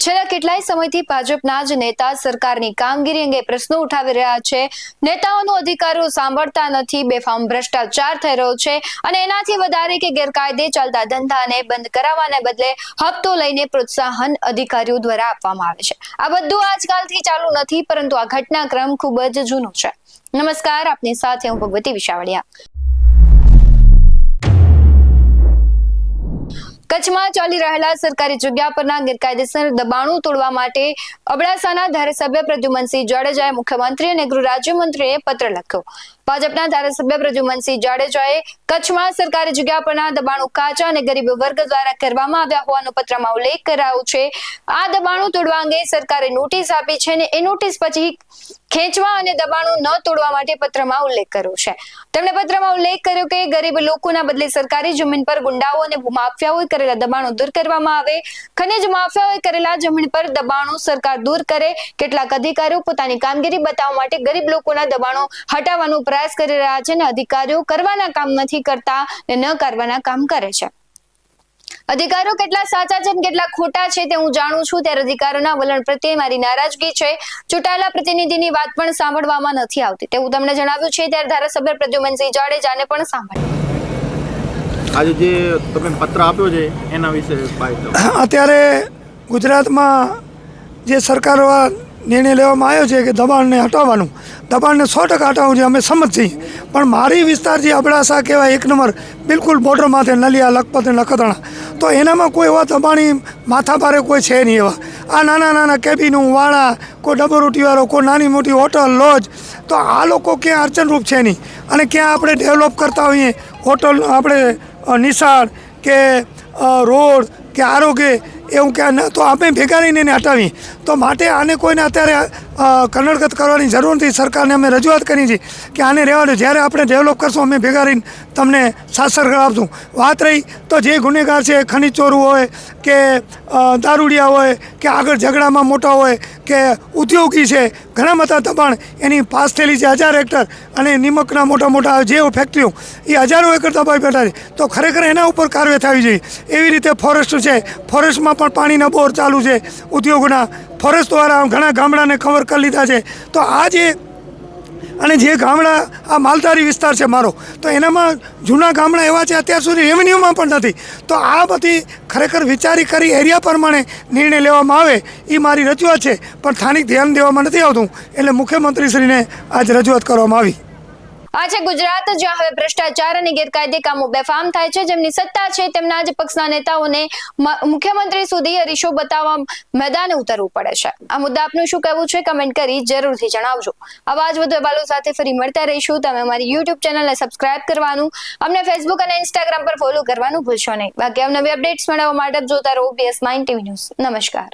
છેલ્લા કેટલાય સમયથી ભાજપના જ નેતા સરકારની કામગીરી અંગે પ્રશ્નો ઉઠાવી રહ્યા છે। નેતાઓનો અધિકારો સાંભળતા નથી, બેફામ ભ્રષ્ટાચાર થઈ રહ્યો છે અને એનાથી વધારે કે ગેરકાયદે ચાલતા ધંધાને બંધ કરાવવાને બદલે હપ્તો લઈને પ્રોત્સાહન અધિકારીઓ દ્વારા આપવામાં આવે છે। આ બધું આજકાલથી ચાલુ નથી, પરંતુ આ ઘટનાક્રમ ખૂબ જ જૂનો છે। નમસ્કાર, આપની સાથે હું ભગવતી વિશાવડિયા। કચ્છમાં ચાલી રહેલા સરકારી જગ્યા પરના ગેરકાયદેસર દબાણો તોડવા માટે અબડાસાના ધારાસભ્ય પ્રદ્યુમનસિંહ જાડેજાએ મુખ્યમંત્રી અને ગૃહ રાજ્યમંત્રીને પત્ર લખ્યો। ભાજપના ધારાસભ્ય પ્રદ્યુમનસિંહ જાડેજાએ કચ્છમાં સરકારી જગ્યા પરના દબાણો કાચા અને ગરીબ વર્ગ દ્વારા કરવામાં આવ્યા હોવાનો પત્રમાં ઉલ્લેખ કરાયો છે। આ દબાણો તોડવા અંગે સરકારે નોટિસ આપી છે અને એ નોટિસ પછી ખેંચવા અને દબાણો ન તોડવા માટે પત્રમાં ઉલ્લેખ કર્યો છે। તેમણે પત્રમાં ઉલ્લેખ કર્યો કે ગરીબ લોકોના બદલે સરકારી જમીન પર ગુંડાઓ અને ભૂમાફિયાઓએ કરેલા દબાણો દૂર કરવામાં આવે। ખનિજ માફિયાઓએ કરેલા જમીન પર દબાણો સરકાર દૂર કરે। કેટલાક અધિકારીઓ પોતાની કામગીરી બતાવવા માટે ગરીબ લોકોના દબાણો હટાવવાનો પ્રયાસ કરી રહ્યા છે અને અધિકારીઓ કરવાના કામ નથી કરતા અને ન કરવાના કામ કરે છે। અધિકારીઓ કેટલા સાચા છે અને કેટલા ખોટા છે તે હું જાણું છું, ત્યારે અધિકારીઓના વલણ પ્રત્યે મારી નારાજગી છે। ચૂંટાયેલા પ્રતિનિધિની વાત પણ સાંભળવામાં નથી આવતી તેવું તેમણે જણાવ્યું છે। ત્યારે ધારાસભ્ય પ્રદ્યુમનસિંહ જાડેજાને પણ સાંભળ્યું। આજે જે તમે પત્ર આપ્યો છે એના વિશે અત્યારે ગુજરાતમાં જે સરકાર નિર્ણય લેવામાં આવ્યો છે કે દબાણને હટાવવાનું, દબાણને 100% હટાવવું છે, અમે સમજ છીએ, પણ મારી વિસ્તાર જે અબડાસા કહેવાય 1 નંબર બિલકુલ બોર્ડરમાંથી નલિયા લખપત અને નખત્રાણા, તો એનામાં કોઈ એવા દબાણી માથાભારે કોઈ છે નહીં એવા। આ નાના નાના કેબિનું વાળા, કોઈ ડબોરોટીવાળો, કોઈ નાની મોટી હોટલ લોજ, તો આ લોકો ક્યાં અડચણરૂપ છે નહીં અને ક્યાં આપણે ડેવલપ કરતા હોઈએ હોટલ, આપણે નિશાળ કે રોડ કે આરોગ્ય એવું ક્યાં ન, તો આપણે ભેગા રહીને એને હટાવીએ। તો માટે આને કોઈને અત્યારે કનડગત કરવાની જરૂર નથી। સરકારને અમે રજૂઆત કરી છે કે આને રહેવા દો, જ્યારે આપણે ડેવલપ કરશું અમે ભેગા રહીને તમને સાસર આપશું। વાત રહી તો જે ગુનેગાર છે, ખનીજ ચોરું હોય કે દારૂડિયા હોય કે આગળ ઝઘડામાં મોટા હોય કે ઉદ્યોગી છે, ઘણા બધા દબાણ એની પાસ થયેલી છે 1000 હેક્ટર અને નિમકના મોટા મોટા જે ફેક્ટરીઓ એ હજારો એકર દબાઈ બેઠા છે, તો ખરેખર એના ઉપર કાર્યવાહી થવી જોઈએ। એવી રીતે ફોરેસ્ટ છે, ફોરેસ્ટમાં પણ પાણીના બોર ચાલુ છે ઉદ્યોગોના, ફોરેસ્ટ દ્વારા ઘણા ગામડાને કવર કરી લીધા છે। તો આ જે અને જે ગામડા આ માલધારી વિસ્તાર છે મારો, તો એનામાં જૂના ગામડા એવા છે અત્યાર સુધી રેવન્યુમાં પણ નથી। તો આ બધી ખરેખર વિચારી કરી એરિયા પ્રમાણે નિર્ણય લેવામાં આવે એ મારી રજૂઆત છે, પણ સ્થાનિક ધ્યાન દેવામાં નથી આવતું, એટલે મુખ્યમંત્રીશ્રીને આજ રજૂઆત કરવામાં આવી। આ છે ગુજરાત, જ્યાં હવે ભ્રષ્ટાચાર અને ગેરકાયદે કામો બેફામ થાય છે। જેમની સત્તા છે તેમના જ પક્ષના નેતાઓને મુખ્યમંત્રી સુધી અરીસો બતાવવા મેદાને ઉતરવું પડે છે। આ મુદ્દા આપનું શું કહેવું છે કમેન્ટ કરી જરૂરથી જણાવજો। આવા જ વધુ અહેવાલો સાથે ફરી મળતા રહીશું। તમે અમારી YouTube ચેનલને સબસ્ક્રાઇબ કરવાનું, અમને Facebook અને Instagram પર ફોલો કરવાનું ભૂલશો નહીં। બાકી નવી અપડેટ્સ મેળવવા માટે જોતા રહો BS9 TV ન્યૂઝ। નમસ્કાર।